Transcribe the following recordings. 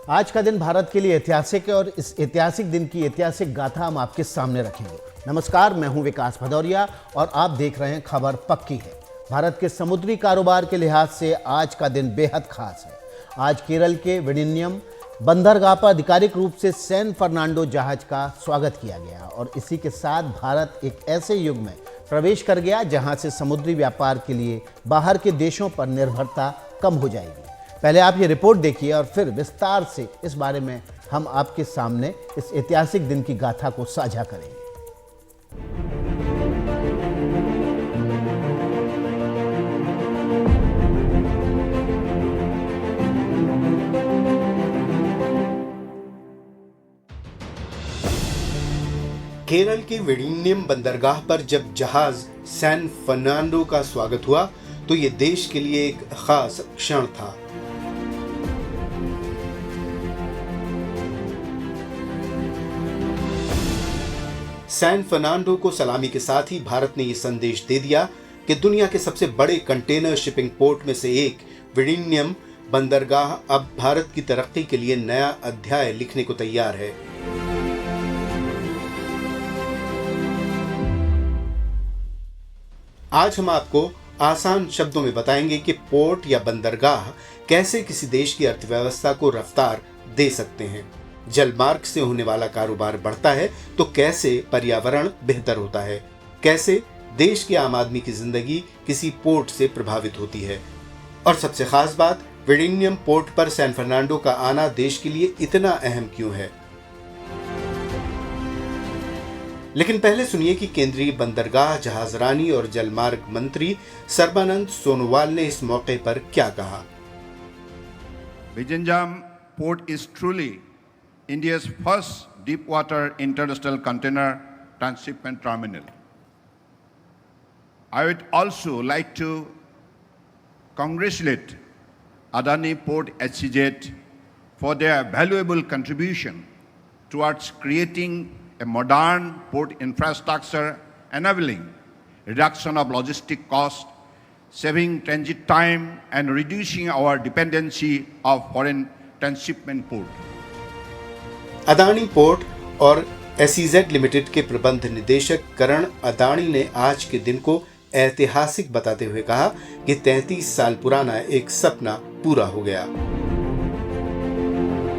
आज का दिन भारत के लिए ऐतिहासिक है और इस ऐतिहासिक दिन की ऐतिहासिक गाथा हम आपके सामने रखेंगे। नमस्कार, मैं हूं विकास भदौरिया और आप देख रहे हैं खबर पक्की है। भारत के समुद्री कारोबार के लिहाज से आज का दिन बेहद खास है। आज केरल के विडिन्यम बंदरगाह पर आधिकारिक रूप से सैन फर्नांडो जहाज का स्वागत किया गया और इसी के साथ भारत एक ऐसे युग में प्रवेश कर गया जहां से समुद्री व्यापार के लिए बाहर के देशों पर निर्भरता कम हो जाएगी। पहले आप ये रिपोर्ट देखिए और फिर विस्तार से इस बारे में हम आपके सामने इस ऐतिहासिक दिन की गाथा को साझा करेंगे। केरल के विडिन्यम बंदरगाह पर जब जहाज सैन फर्नांडो का स्वागत हुआ तो ये देश के लिए एक खास क्षण था। सैन फर्नांडो को सलामी के साथ ही भारत ने ये संदेश दे दिया कि दुनिया के सबसे बड़े कंटेनर शिपिंग पोर्ट में से एक विडिन्यम बंदरगाह अब भारत की तरक्की के लिए नया अध्याय लिखने को तैयार है। आज हम आपको आसान शब्दों में बताएंगे कि पोर्ट या बंदरगाह कैसे किसी देश की अर्थव्यवस्था को रफ्तार दे सकते हैं। जलमार्ग से होने वाला कारोबार बढ़ता है तो कैसे पर्यावरण बेहतर होता है, कैसे देश के आम आदमी की जिंदगी किसी पोर्ट से प्रभावित होती है और सबसे खास बात, विडिन्यम पोर्ट पर सैन फर्नांडो का आना देश के लिए इतना अहम क्यों है। लेकिन पहले सुनिए कि केंद्रीय बंदरगाह, जहाजरानी और जलमार्ग मंत्री सर्बानंद सोनोवाल ने इस मौके पर क्या कहा। विडिन्यम port is truly India's first deep-water international container transshipment terminal. I would also like to congratulate Adani Port SEZ for their valuable contribution towards creating a modern port infrastructure, enabling reduction of logistic costs, saving transit time, and reducing our dependency of foreign transshipment port. Adani port और SEZ limited के प्रबंध निदेशक करण अदानी ने आज के दिन को ऐतिहासिक बताते हुए कहा कि 33 साल पुराना एक सपना पूरा हो गया।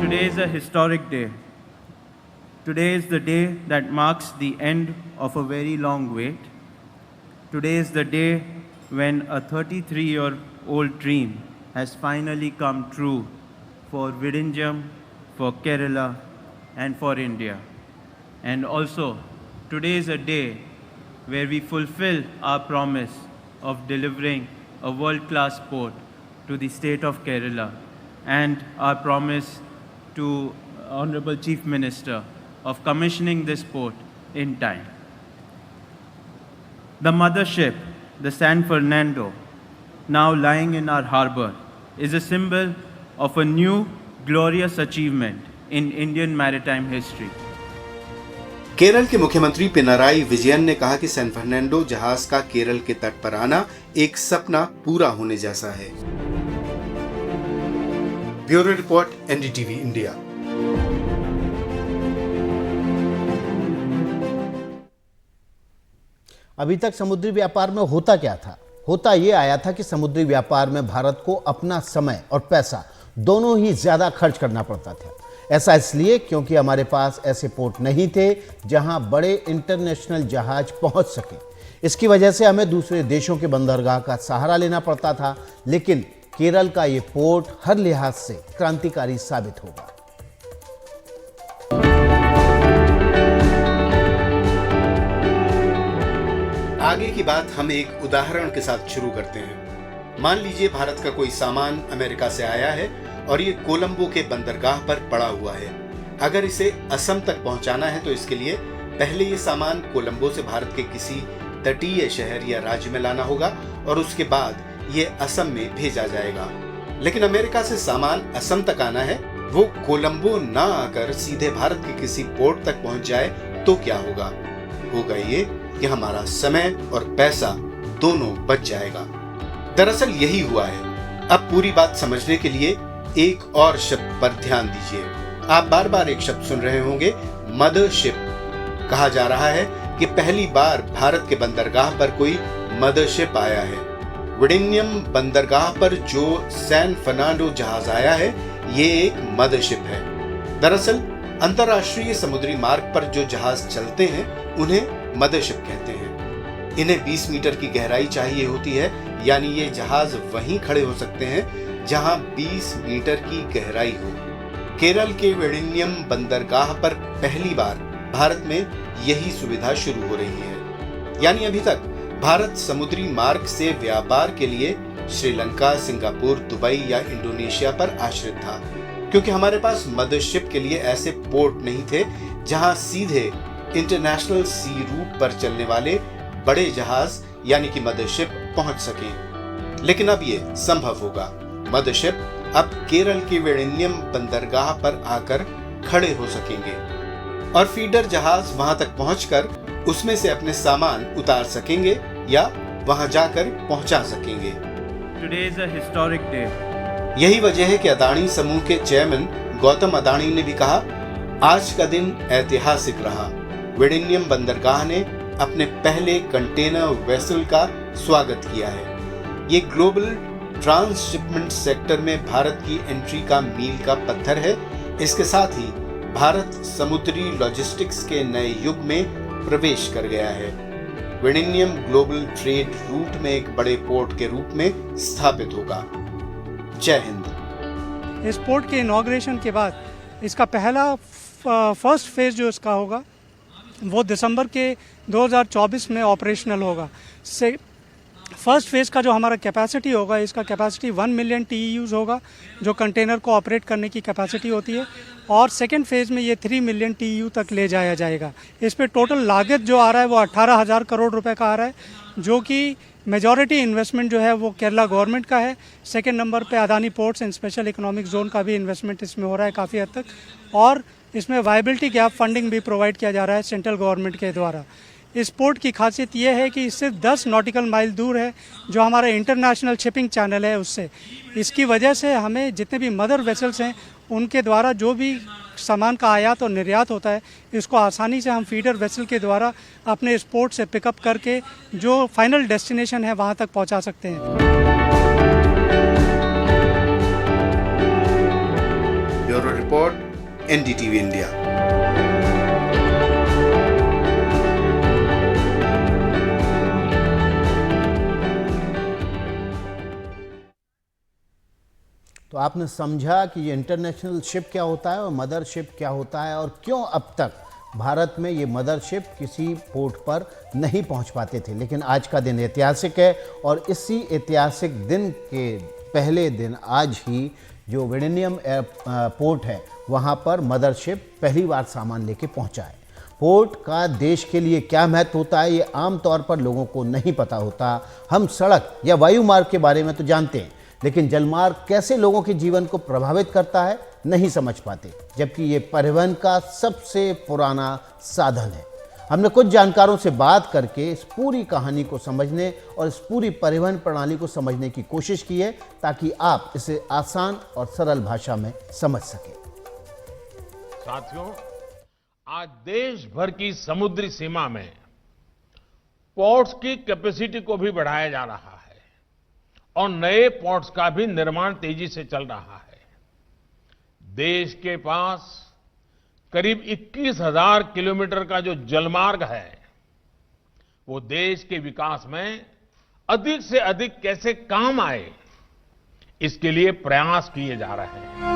Today is a historic day. Today is the day that marks the end of a very long wait. Today is the day when a 33-year-old dream has finally come true for Vidinnam, for Kerala, and for India. And also, today is a day where we fulfill our promise of delivering a world-class port to the state of Kerala and our promise to Honorable Chief Minister of commissioning this port in time. The mothership, the San Fernando, now lying in our harbor, is a symbol of a new glorious achievement in Indian maritime history. Kerala के मुख्यमंत्री पिनाराई विजयन ने कहा कि San Fernando जहाज का केरल के तट पर आना एक सपना पूरा होने जैसा है। Bureau report, NDTV India. अभी तक समुद्री व्यापार में होता क्या था? होता ये आया था कि समुद्री व्यापार में भारत को अपना समय और पैसा दोनों ही ज्यादा खर्च करना पड़ता था। ऐसा इसलिए क्योंकि हमारे पास ऐसे पोर्ट नहीं थे जहां बड़े इंटरनेशनल जहाज पहुंच सके। इसकी वजह से हमें दूसरे देशों के बंदरगाह का सहारा लेना पड़ता था। लेकिन केरल का ये पोर्ट हर लिहाज से क्रांतिकारी साबित होगा। आगे की बात हम एक उदाहरण के साथ शुरू करते हैं। मान लीजिए भारत का कोई सामान अमेरिका से आया है और ये कोलंबो के बंदरगाह पर पड़ा हुआ है। अगर इसे असम तक पहुंचाना है तो इसके लिए पहले ये सामान कोलंबो से भारत के किसी तटीय शहर या राज्य में लाना होगा और उसके बाद ये असम में भेजा जाएगा। लेकिन अमेरिका से सामान असम तक आना है, वो कोलंबो ना आकर सीधे भारत के किसी पोर्ट तक पहुंच जाए तो क्या होगा? होगा ये कि हमारा समय और पैसा दोनों बच जाएगा। दरअसल यही हुआ है। अब पूरी बात समझने के लिए एक और शब्द पर ध्यान दीजिए। आप बार बार एक शब्द सुन रहे होंगे, मदरशिप। कहा जा रहा है कि पहली बार भारत के बंदरगाह पर कोई मदरशिप आया है। विडिनियम बंदरगाह पर जो सैन फर्नांडो जहाज आया है, ये एक मदरशिप है। दरअसल अंतर्राष्ट्रीय समुद्री मार्ग पर जो जहाज चलते हैं उन्हें मदरशिप कहते हैं। इन्हें 20 मीटर की गहराई चाहिए होती है, यानी ये जहाज वहीं खड़े हो सकते हैं जहां 20 मीटर की गहराई हो। केरल के विडिनियम बंदरगाह पर पहली बार भारत में यही सुविधा शुरू हो रही है। यानी अभी तक भारत समुद्री मार्ग से व्यापार के लिए श्रीलंका, सिंगापुर, दुबई या इंडोनेशिया पर आश्रित था, क्योंकि हमारे पास मदरशिप के लिए ऐसे पोर्ट नहीं थे जहां सीधे इंटरनेशनल सी रूट पर चलने वाले बड़े जहाज यानी कि मदरशिप पहुंच सकें। लेकिन अब ये संभव होगा। मदरशिप अब केरल के विडिनियम बंदरगाह पर आकर खड़े हो सकेंगे और फीडर जहाज वहां तक पहुंचकर उसमें से अपने सामान उतार सकेंगे या वहां जाकर पहुंचा सकेंगे। Today is a historic day. यही वजह है कि अदानी समूह के चेयरमैन गौतम अदानी ने भी कहा, आज का दिन ऐतिहासिक रहा। विडिनियम बंदरगाह ने अपने पहले कंटेनर वेसल का स्वागत किया है। ये ग्लोबल ट्रांसशिपमेंट सेक्टर में भारत की एंट्री का मील का पत्थर है। इसके साथ ही भारत समुद्री लॉजिस्टिक्स के नए युग में प्रवेश कर गया है। विडिनियम ग्लोबल ट्रेड रूट में एक बड़े पोर्ट के रूप में स्थापित होगा। जय हिंद। इस पोर्ट के इनॉग्रेशन के बाद इसका पहला फर्स्ट फेज जो इसका होगा वो दिसंबर के 2024 में ऑपरेशनल होगा। फर्स्ट फेज़ का जो हमारा कैपेसिटी होगा, इसका कैपेसिटी 1 मिलियन TEUs होगा, जो कंटेनर को ऑपरेट करने की कैपेसिटी होती है, और सेकेंड फेज़ में ये 3 मिलियन TEU तक ले जाया जाएगा। इस पे टोटल लागत जो आ रहा है वो 18,000 करोड़ रुपए का आ रहा है, जो कि मेजॉरिटी इन्वेस्टमेंट जो है वो केरला गवर्नमेंट का है। सेकेंड नंबर पे Adani ports and special economic zone का भी इन्वेस्टमेंट इसमें हो रहा है काफ़ी हद तक, और इसमें वायबिलिटी गैप फंडिंग भी प्रोवाइड किया जा रहा है सेंट्रल गवर्नमेंट के द्वारा। इस पोर्ट की खासियत ये है कि इससे 10 नॉटिकल माइल दूर है जो हमारा इंटरनेशनल शिपिंग चैनल है उससे। इसकी वजह से हमें जितने भी मदर वेसल्स हैं उनके द्वारा जो भी सामान का आयात और निर्यात होता है, इसको आसानी से हम फीडर वेसल के द्वारा अपने इस पोर्ट से पिकअप करके जो फाइनल डेस्टिनेशन है वहाँ तक पहुँचा सकते हैं। Bureau report, NDTV India. तो आपने समझा कि ये इंटरनेशनल शिप क्या होता है और मदर शिप क्या होता है, और क्यों अब तक भारत में ये मदर शिप किसी पोर्ट पर नहीं पहुंच पाते थे। लेकिन आज का दिन ऐतिहासिक है और इसी ऐतिहासिक दिन के पहले दिन आज ही जो विडिनियम पोर्ट है वहां पर मदर शिप पहली बार सामान लेके पहुंचा है। पोर्ट का देश के लिए क्या महत्व होता है ये आमतौर पर लोगों को नहीं पता होता। हम सड़क या वायु मार्ग के बारे में तो जानते हैं, लेकिन जलमार्ग कैसे लोगों के जीवन को प्रभावित करता है नहीं समझ पाते, जबकि ये परिवहन का सबसे पुराना साधन है। हमने कुछ जानकारों से बात करके इस पूरी कहानी को समझने और इस पूरी परिवहन प्रणाली को समझने की कोशिश की है, ताकि आप इसे आसान और सरल भाषा में समझ सकें। साथियों, आज देश भर की समुद्री सीमा में पोर्ट्स की कैपेसिटी को भी बढ़ाया जा रहा है और नए पोर्ट्स का भी निर्माण तेजी से चल रहा है। देश के पास करीब 21,000 किलोमीटर का जो जलमार्ग है, वो देश के विकास में अधिक से अधिक कैसे काम आए, इसके लिए प्रयास किए जा रहे हैं।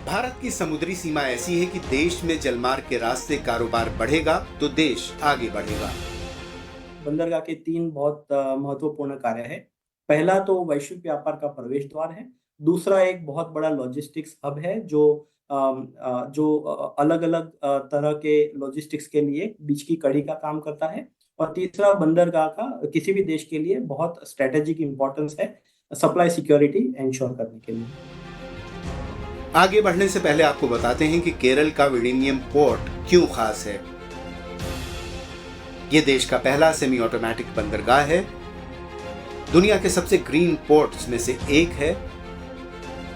भारत की समुद्री सीमा ऐसी है कि देश में जलमार्ग के रास्ते कारोबार बढ़ेगा तो देश आगे बढ़ेगा। बंदरगाह के 3 बहुत महत्वपूर्ण कार्य है। पहला तो वैश्विक व्यापार का प्रवेश द्वार है। दूसरा एक बहुत बड़ा लॉजिस्टिक्स हब है जो अलग-अलग तरह के लॉजिस्टिक्स के लिए बीच की कड़ी का काम करता है। और तीसरा, बंदरगाह का किसी भी देश के लिए बहुत स्ट्रेटेजिक इंपॉर्टेंस है सप्लाई सिक्योरिटी इंश्योर करने के लिए। आगे बढ़ने से पहले आपको बताते हैं कि केरल का विडिनियम पोर्ट क्यों खास है। ये देश का पहला सेमी ऑटोमेटिक बंदरगाह है, दुनिया के सबसे ग्रीन पोर्ट्स में से एक है।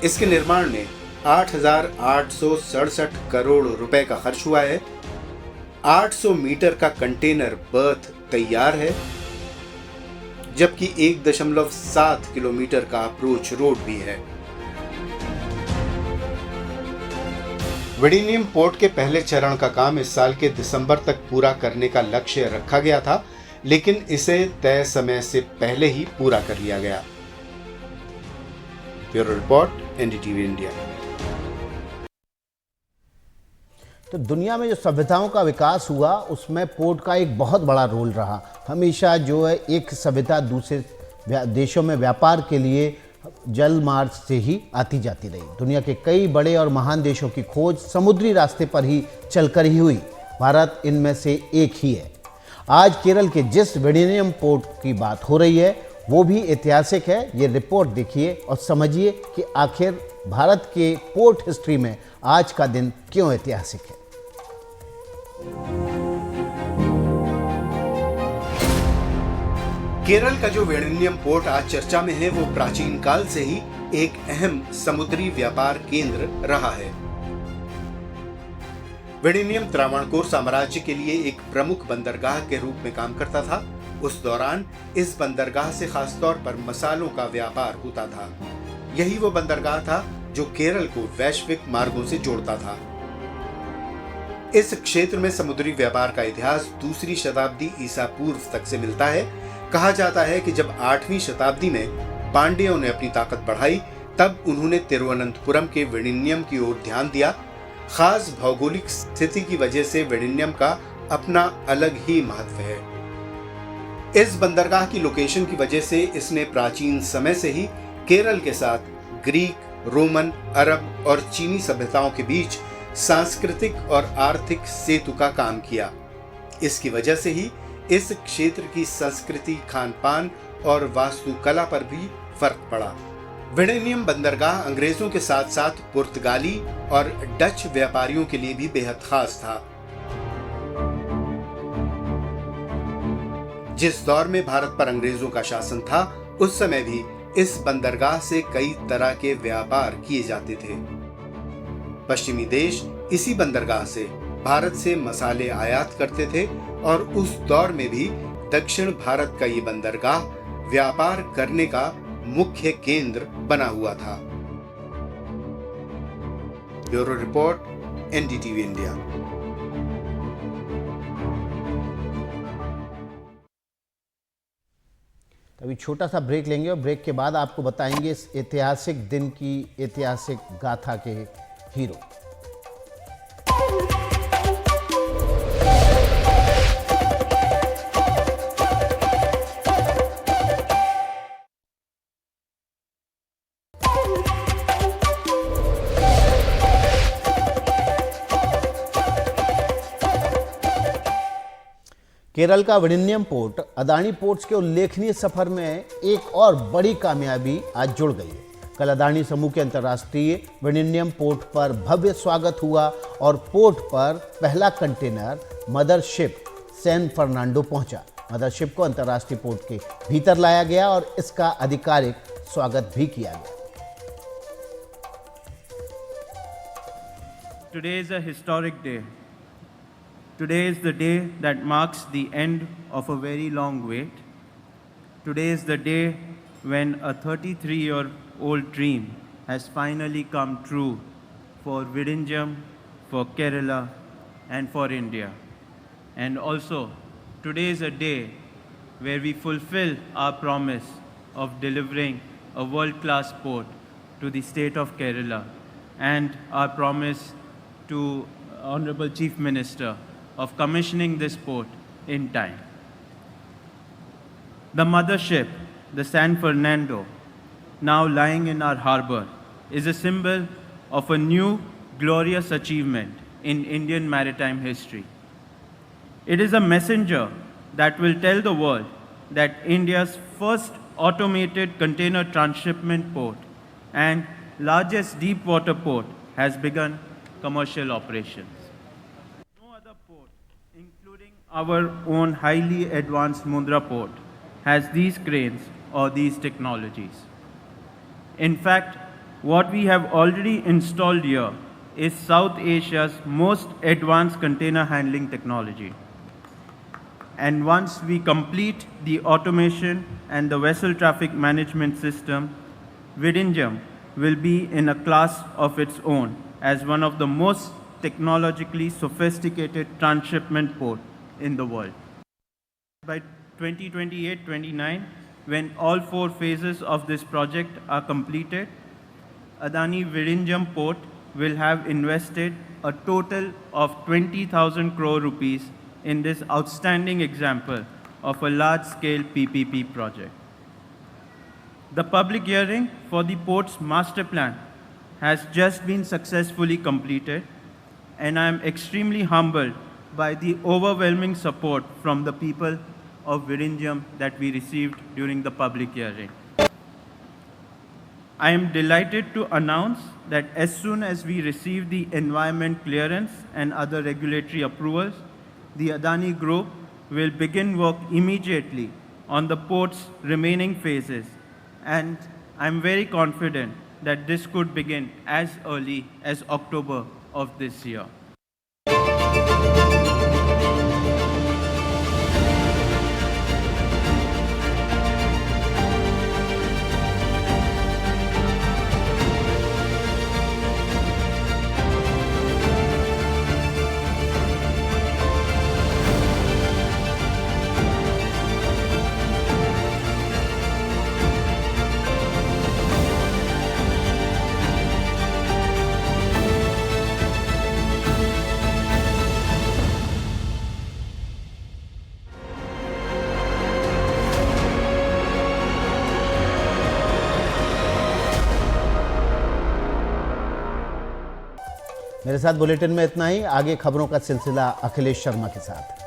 इसके निर्माण में 8,867 करोड़ रुपए का खर्च हुआ है। 800 मीटर का कंटेनर बर्थ तैयार है, जबकि 1.7 किलोमीटर का अप्रोच रोड भी है। विडिनियम पोर्ट के पहले चरण का काम इस साल के दिसंबर तक पूरा करने का लक्ष्य रखा गया था, लेकिन इसे तय समय से पहले ही पूरा कर लिया गया। Bureau report, NDTV India. तो दुनिया में जो सभ्यताओं का विकास हुआ उसमें पोर्ट का एक बहुत बड़ा रोल रहा। हमेशा जो है एक सभ्यता दूसरे देशों में व्यापार के लिए जल मार्ग से ही आती जाती रही। दुनिया के कई बड़े और महान देशों की खोज समुद्री रास्ते पर ही चलकर ही हुई। भारत इनमें से एक ही है। आज केरल के जिस विडिनियम पोर्ट की बात हो रही है वो भी ऐतिहासिक है। ये रिपोर्ट देखिए और समझिए कि आखिर भारत के पोर्ट हिस्ट्री में आज का दिन क्यों ऐतिहासिक है। केरल का जो विडिनियम पोर्ट आज चर्चा में है वो प्राचीन काल से ही एक अहम समुद्री व्यापार केंद्र रहा है। विडिनियम त्रावणकोर साम्राज्य के लिए एक प्रमुख बंदरगाह के रूप में काम करता था। उस दौरान इस बंदरगाह से खासतौर पर मसालों का व्यापार होता था। यही वो बंदरगाह था जो केरल को वैश्विक मार्गों से जोड़ता था। इस क्षेत्र में समुद्री व्यापार का इतिहास 2री शताब्दी ईसा पूर्व तक से मिलता है। कहा जाता है कि जब 8वीं शताब्दी में पांड्यों ने अपनी ताकत बढ़ाई, तब उन्होंने तिरुवनंतपुरम के विडिनियम की ओर ध्यान दिया। खास भौगोलिक स्थिति की वजह से विडिनियम का अपना अलग ही महत्व है। इस बंदरगाह की लोकेशन की वजह से इसने प्राचीन समय से ही केरल के साथ ग्रीक, रोमन, अरब और चीनी सभ्यताओं के बीच सांस्कृतिक और आर्थिक सेतु का काम किया। इसकी वजह से ही इस क्षेत्र की संस्कृति, खान-पान और वास्तुकला पर भी फर्क पड़ा। विडिनियम बंदरगाह अंग्रेजों के साथ साथ पुर्तगाली और डच व्यापारियों के लिए भी बेहद खास था। जिस दौर में भारत पर अंग्रेजों का शासन था, उस समय भी इस बंदरगाह से कई तरह के व्यापार किए जाते थे। पश्चिमी देश इसी बंदरगाह से भारत से मसाले आयात करते थे और उस दौर में भी दक्षिण भारत का ये बंदरगाह व्यापार करने का मुख्य केंद्र बना हुआ था। Bureau report, NDTV India. अभी छोटा सा ब्रेक लेंगे और ब्रेक के बाद आपको बताएंगे इस ऐतिहासिक दिन की ऐतिहासिक गाथा के हीरो। केरल का विडिनियम पोर्ट अदानी पोर्ट्स के उल्लेखनीय सफर में एक और बड़ी कामयाबी आज जुड़ गई है। कल अदानी समूह के अंतर्राष्ट्रीय विडिनियम पोर्ट पर भव्य स्वागत हुआ और पोर्ट पर पहला कंटेनर मदरशिप सैन फर्नांडो पहुंचा। मदरशिप को अंतर्राष्ट्रीय पोर्ट के भीतर लाया गया और इसका आधिकारिक स्वागत भी किया गया। Today is a historic day. Today is the day that marks the end of a very long wait. Today is the day when a 33-year-old dream has finally come true for Vidinjam, for Kerala, and for India. And also, today is a day where we fulfill our promise of delivering a world-class port to the state of Kerala and our promise to Honorable Chief Minister of commissioning this port in time. The mothership, the San Fernando, now lying in our harbor, is a symbol of a new glorious achievement in Indian maritime history. It is a messenger that will tell the world that India's first automated container transshipment port and largest deep water port has begun commercial operations. No other port, including Our own highly advanced Mundra port has these cranes or these technologies. In fact, what we have already installed here is South Asia's most advanced container handling technology. And once we complete the automation and the vessel traffic management system, Vizhinjam will be in a class of its own as one of the most technologically sophisticated transshipment port in the world. By 2028-29, when all 4 phases of this project are completed, Adani Vizhinjam Port will have invested a total of 20,000 crore rupees in this outstanding example of a large-scale PPP project. The public hearing for the port's master plan has just been successfully completed, and I am extremely humbled by the overwhelming support from the people of Vizhinjam that we received during the public hearing. I am delighted to announce that as soon as we receive the environment clearance and other regulatory approvals, the Adani Group will begin work immediately on the port's remaining phases, and I am very confident that this could begin as early as October of this year. मेरे साथ bulletin में इतना ही। आगे खबरों का सिलसिला अखिलेश शर्मा के साथ।